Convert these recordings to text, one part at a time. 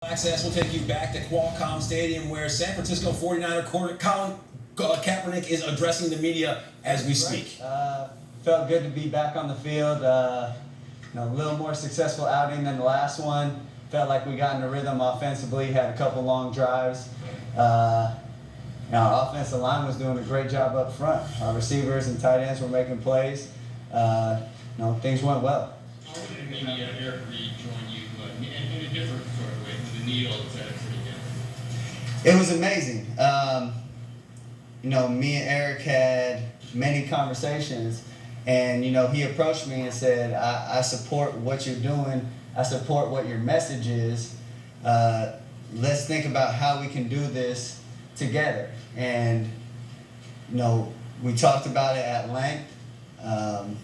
Access will take you back to Qualcomm Stadium where San Francisco 49er quarterback Colin Kaepernick is addressing the media as we speak. Felt good to be back on the field. A little more successful outing than the last one. Felt like we got in a rhythm offensively, had a couple long drives. Our offensive line was doing a great job up front. Our receivers and tight ends were making plays. Things went well. How did maybe Eric rejoin you in a different sort of way with the needle, etc. It was amazing. Me and Eric had many conversations, and he approached me and said, I support what you're doing. I support what your message is. Let's think about how we can do this together. And we talked about it at length, and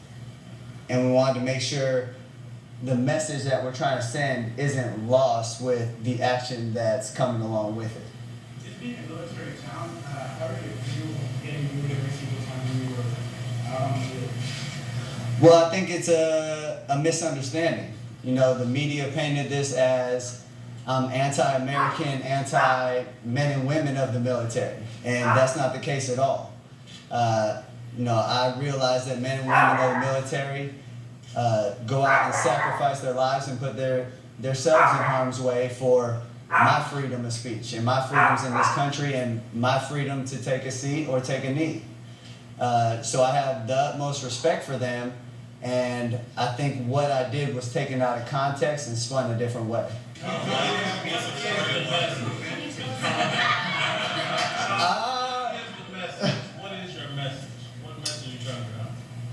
we wanted to make sure the message that we're trying to send isn't lost with the action that's coming along with it. Just being a military town, how did it feel getting moved every single time you were out on the field? Well, I think it's a misunderstanding. The media painted this as anti-American, anti-men and women of the military, and that's not the case at all. I realize that men and women of the military go out and sacrifice their lives and put themselves in harm's way for my freedom of speech and my freedoms in this country and my freedom to take a seat or take a knee. So I have the utmost respect for them, and I think what I did was taken out of context and spun a different way.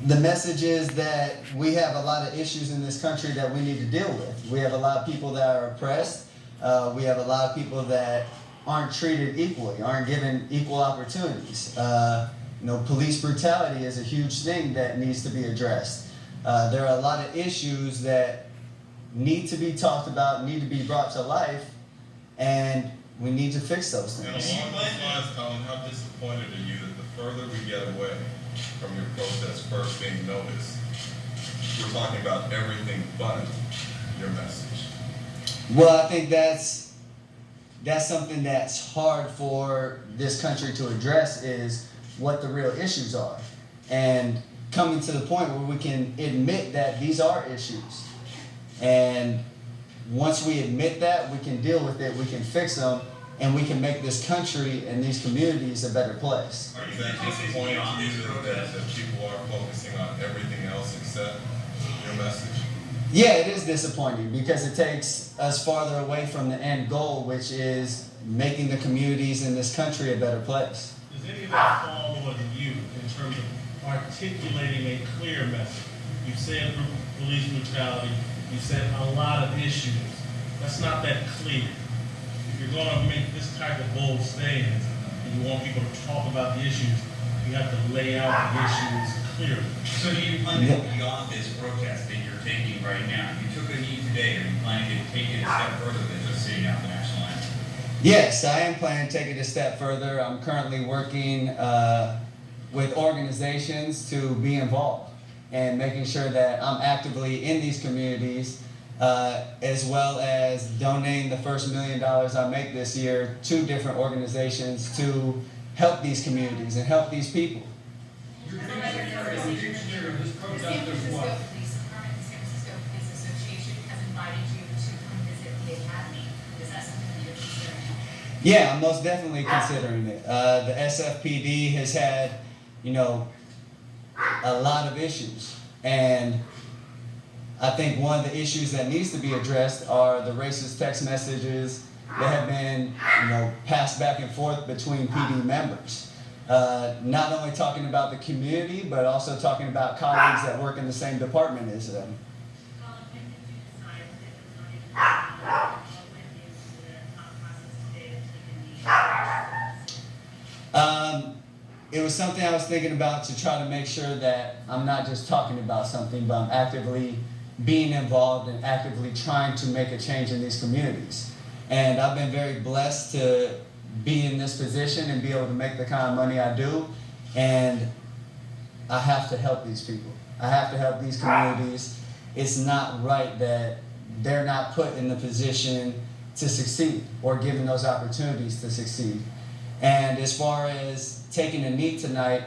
The message is that we have a lot of issues in this country that we need to deal with. We have a lot of people that are oppressed. We have a lot of people that aren't treated equally, aren't given equal opportunities. Police brutality is a huge thing that needs to be addressed. There are a lot of issues that need to be talked about, need to be brought to life, and we need to fix those things. And along those lines, Colin, how disappointed are you that the further we get away from your protest first being noticed, we're talking about everything but your message? Well, I think that's something that's hard for this country to address, is what the real issues are. And coming to the point where we can admit that these are issues. And once we admit that, we can deal with it, we can fix them, and we can make this country and these communities a better place. Is that disappointing to you that people are focusing on everything else except your message? Yeah, it is disappointing because it takes us farther away from the end goal, which is making the communities in this country a better place. Does any of that fall on you in terms of articulating a clear message? You said police brutality, you said a lot of issues. That's not that clear. If you're going to make this type of bold stance and you want people to talk about the issues, you have to lay out the issues clearly. So do you plan to go beyond this protest that you're taking right now? You took a knee today. Are you planning to take it a step further than just sitting out the national anthem? Yes, I am planning to take it a step further. I'm currently working with organizations to be involved and making sure that I'm actively in these communities, as well as donating the first $1 million I make this year to different organizations to help these communities and help these people. Your future of this protest is what? The Police Department, the San Francisco Police Association has invited you to come visit the academy. Is that something that you're considering? Yeah, I'm most definitely considering it. The SFPD has had, a lot of issues, and I think one of the issues that needs to be addressed are the racist text messages that have been, passed back and forth between PD members. Not only talking about the community, but also talking about colleagues that work in the same department as them. Colin, when did you decide that it was not even what went into the thought process today of taking the It was something I was thinking about to try to make sure that I'm not just talking about something, but I'm actively being involved and actively trying to make a change in these communities. And I've been very blessed to be in this position and be able to make the kind of money I do. And I have to help these people. I have to help these communities. It's not right that they're not put in the position to succeed or given those opportunities to succeed. And as far as taking a knee tonight,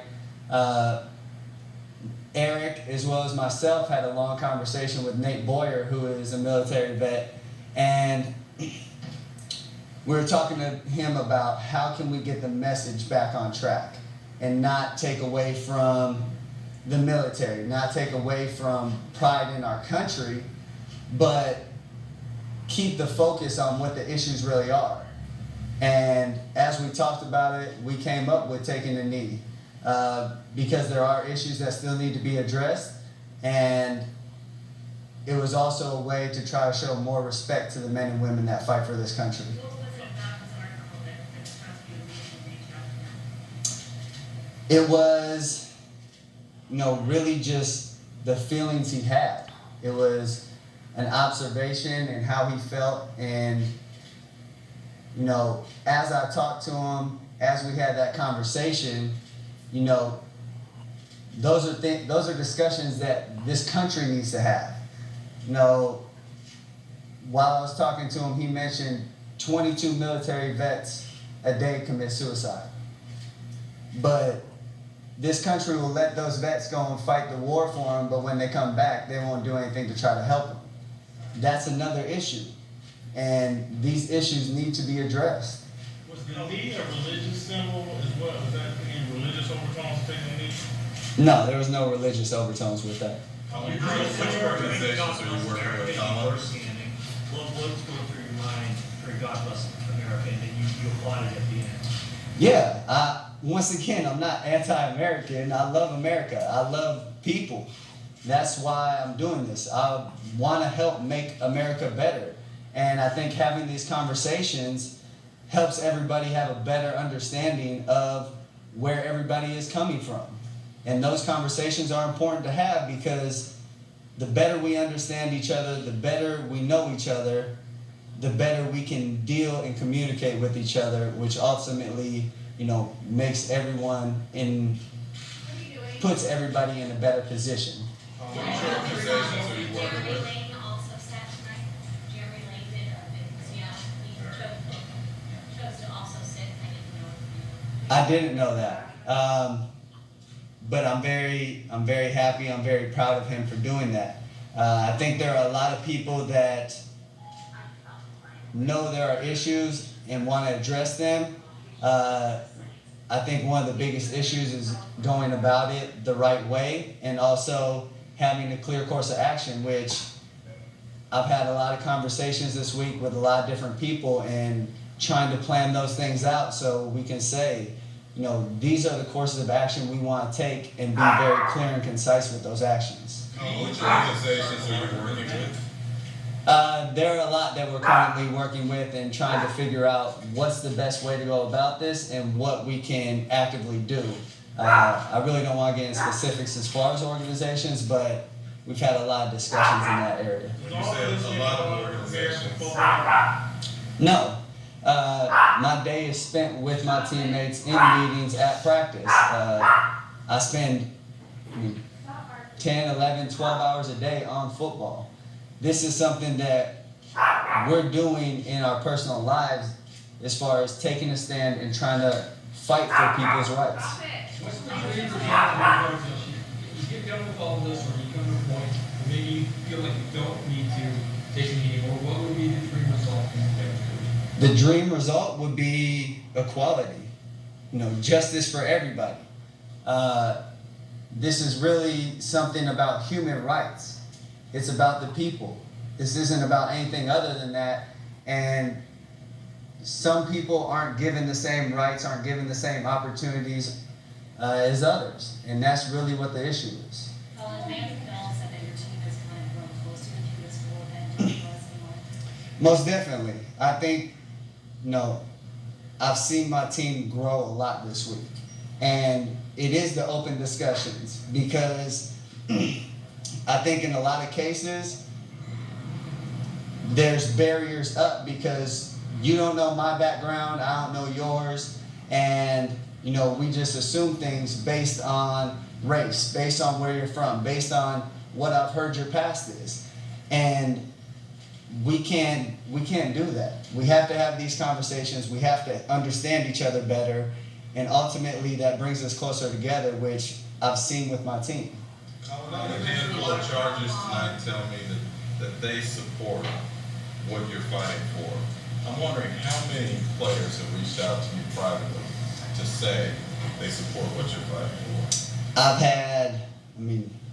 Eric, as well as myself, had a long conversation with Nate Boyer, who is a military vet, and we were talking to him about how can we get the message back on track and not take away from the military, not take away from pride in our country, but keep the focus on what the issues really are. And as we talked about it, we came up with taking a knee because there are issues that still need to be addressed, and it was also a way to try to show more respect to the men and women that fight for this country. What was it about this article that caused you to reach out to them? It was, really just the feelings he had. It was an observation and how he felt, and as I talked to him, as we had that conversation, those are discussions that this country needs to have. While I was talking to him, he mentioned 22 military vets a day commit suicide. But this country will let those vets go and fight the war for them, but when they come back, they won't do anything to try to help them. That's another issue. And these issues need to be addressed. Was the knee a religious symbol as well? Was that any religious overtones taking the knee? No, there was no religious overtones with that. Which organizations are you working with, Colin? What's going through your mind for God Bless America and you applauded at the end? Yeah, once again, I'm not anti-American. I love America. I love people. That's why I'm doing this. I want to help make America better. And I think having these conversations helps everybody have a better understanding of where everybody is coming from. And those conversations are important to have because the better we understand each other, the better we know each other, the better we can deal and communicate with each other, which ultimately, makes everyone puts everybody in a better position. Which organizations are you working Jeremy with? Lane also sat tonight. Jeremy Lane did, he chose to also sit. I didn't know that. But I'm very happy, I'm very proud of him for doing that. I think there are a lot of people that know there are issues and want to address them. I think one of the biggest issues is going about it the right way and also having a clear course of action, which I've had a lot of conversations this week with a lot of different people and trying to plan those things out so we can say, these are the courses of action we want to take and be very clear and concise with those actions. Which organizations are you working with? There are a lot that we're currently working with and trying to figure out what's the best way to go about this and what we can actively do. I really don't want to get into specifics as far as organizations, but we've had a lot of discussions in that area. You said a lot of organizations. No. My day is spent with my teammates in meetings at practice. I spend 10, 11, 12 hours a day on football. This is something that we're doing in our personal lives as far as taking a stand and trying to fight for people's rights. What's the dream for the organization? You get done with all this, or you come to a point where maybe you feel like you don't need to take a meeting, or what would be the dream result from the demonstration? The dream result would be equality, justice for everybody. This is really something about human rights. It's about the people. This isn't about anything other than that. And some people aren't given the same rights, aren't given the same opportunities as others. And that's really what the issue is. Colin, Mayor Bell said that your team has kind of grown closer to this school than it was anymore. Most definitely. I think, I've seen my team grow a lot this week. And it is the open discussions because I think in a lot of cases, there's barriers up because you don't know my background, I don't know yours, and we just assume things based on race, based on where you're from, based on what I've heard your past is. And we can't do that. We have to have these conversations. We have to understand each other better, and ultimately that brings us closer together, which I've seen with my team. Colin, a handful of charges tonight tell me that they support what you're fighting for. I'm wondering how many players have reached out to you privately to say they support what you're fighting for? I've had,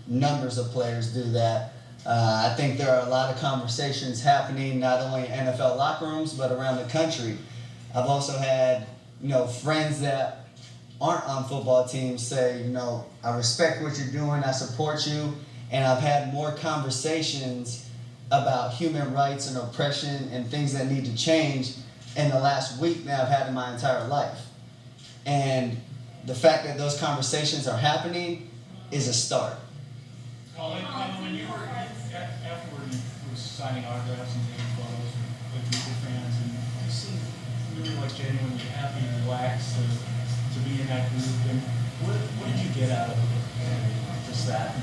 numbers of players do that. I think there are a lot of conversations happening not only in NFL locker rooms but around the country. I've also had, friends that aren't on football teams say, I respect what you're doing, I support you, and I've had more conversations about human rights and oppression and things that need to change in the last week than I've had in my entire life. And the fact that those conversations are happening is a start. Colin, when you were afterward, you were signing autographs and taking photos with group of fans, and you seemed really genuinely happy and relaxed to be in that group. And what did you get out of it? Just that.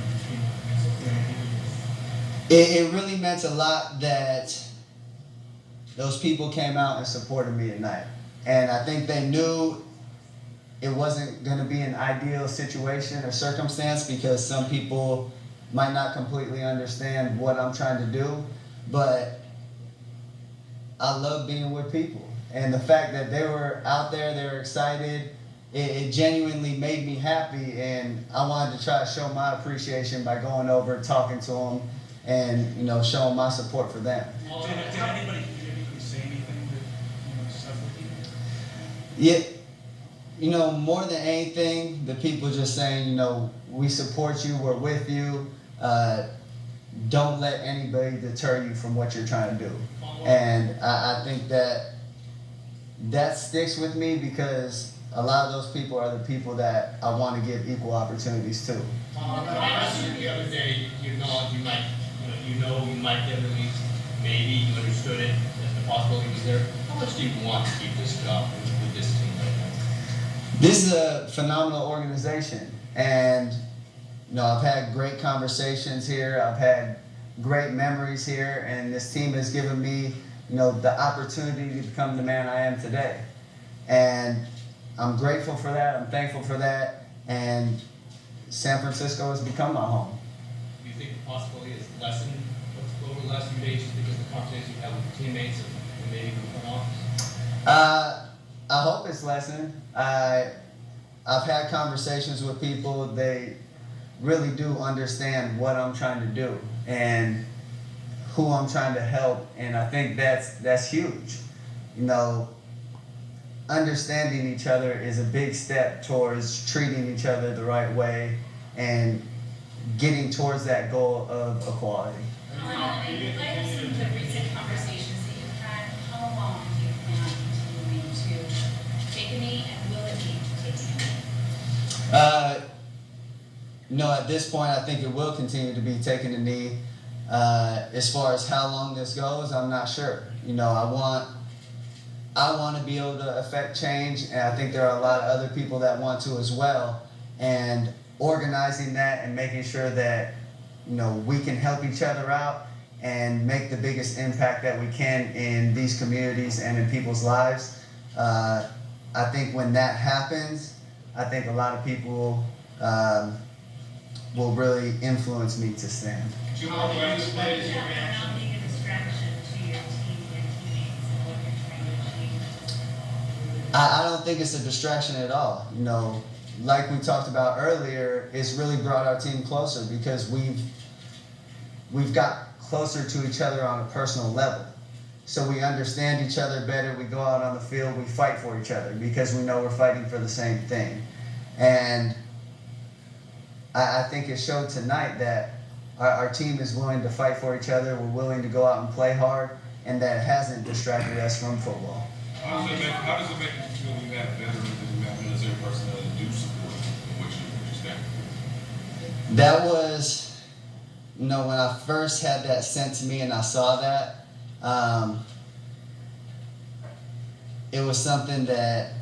It really meant a lot that those people came out and supported me tonight. And I think they knew it wasn't going to be an ideal situation or circumstance because some people might not completely understand what I'm trying to do. But I love being with people. And the fact that they were out there, they were excited, it genuinely made me happy. And I wanted to try to show my appreciation by going over, talking to them, and showing my support for them. Did anybody say anything that stuff with you? Yeah, more than anything, the people just saying, we support you, we're with you. Don't let anybody deter you from what you're trying to do. And I think that sticks with me because a lot of those people are the people that I want to give equal opportunities to. The other day, you might get released. Maybe you understood it, as the possibility was there. How much do you want to keep this job with this team right now? This is a phenomenal organization, and I've had great conversations here. I've had great memories here, and this team has given me, the opportunity to become the man I am today. And I'm grateful for that. I'm thankful for that. And San Francisco has become my home. Do you think the possibility is lessened over the last few days just because of the conversations you've had with your teammates and maybe the front office? I hope it's lessened. I've had conversations with people. They really do understand what I'm trying to do and who I'm trying to help, and I think that's huge. Understanding each other is a big step towards treating each other the right way and getting towards that goal of equality. In light of some of the recent conversations that you've had, how long do you plan on continuing to take a knee, and will it be taking a knee? At this point, I think it will continue to be taking a knee. As far as how long this goes, I'm not sure. I want to be able to affect change, and I think there are a lot of other people that want to as well. And organizing that and making sure that we can help each other out and make the biggest impact that we can in these communities and in people's lives. I think when that happens, I think a lot of people will really influence me to stand. How do you not being a distraction to your team and teammates and what you're trying to achieve? I don't think it's a distraction at all. Like we talked about earlier, it's really brought our team closer because we've got closer to each other on a personal level. So we understand each other better. We go out on the field, we fight for each other because we know we're fighting for the same thing. And I think it showed tonight that our team is willing to fight for each other. We're willing to go out and play hard, and that hasn't distracted us from football. How does it make you feel when you have veterans and you have military personnel that do support what you stand for? That was, when I first had that sent to me and I saw that, it was something that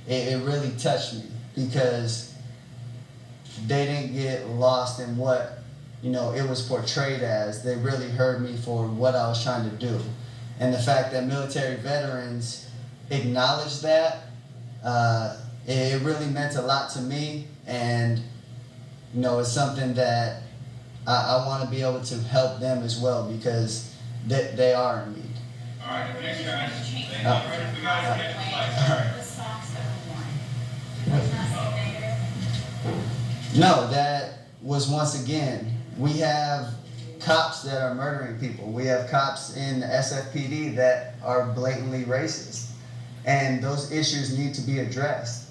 it really touched me because they didn't get lost in what it was portrayed as. They really heard me for what I was trying to do. And the fact that military veterans acknowledged that, it really meant a lot to me. And, it's something that I want to be able to help them as well, because they are in need. All right, thanks, guys. Thank you. The We gotta get the flights. All right. socks that were worn, did those not say there? No, that was, once again, we have cops that are murdering people. We have cops in the SFPD that are blatantly racist. And those issues need to be addressed.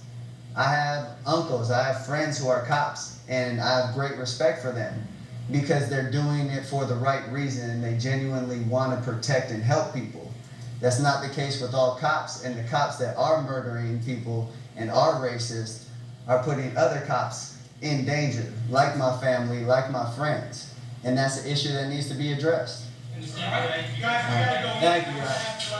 I have uncles, I have friends who are cops, and I have great respect for them because they're doing it for the right reason and they genuinely want to protect and help people. That's not the case with all cops, and the cops that are murdering people and are racist are putting other cops in danger, like my family, like my friends. And that's an issue that needs to be addressed. You guys, we gotta go. Thank you, guys.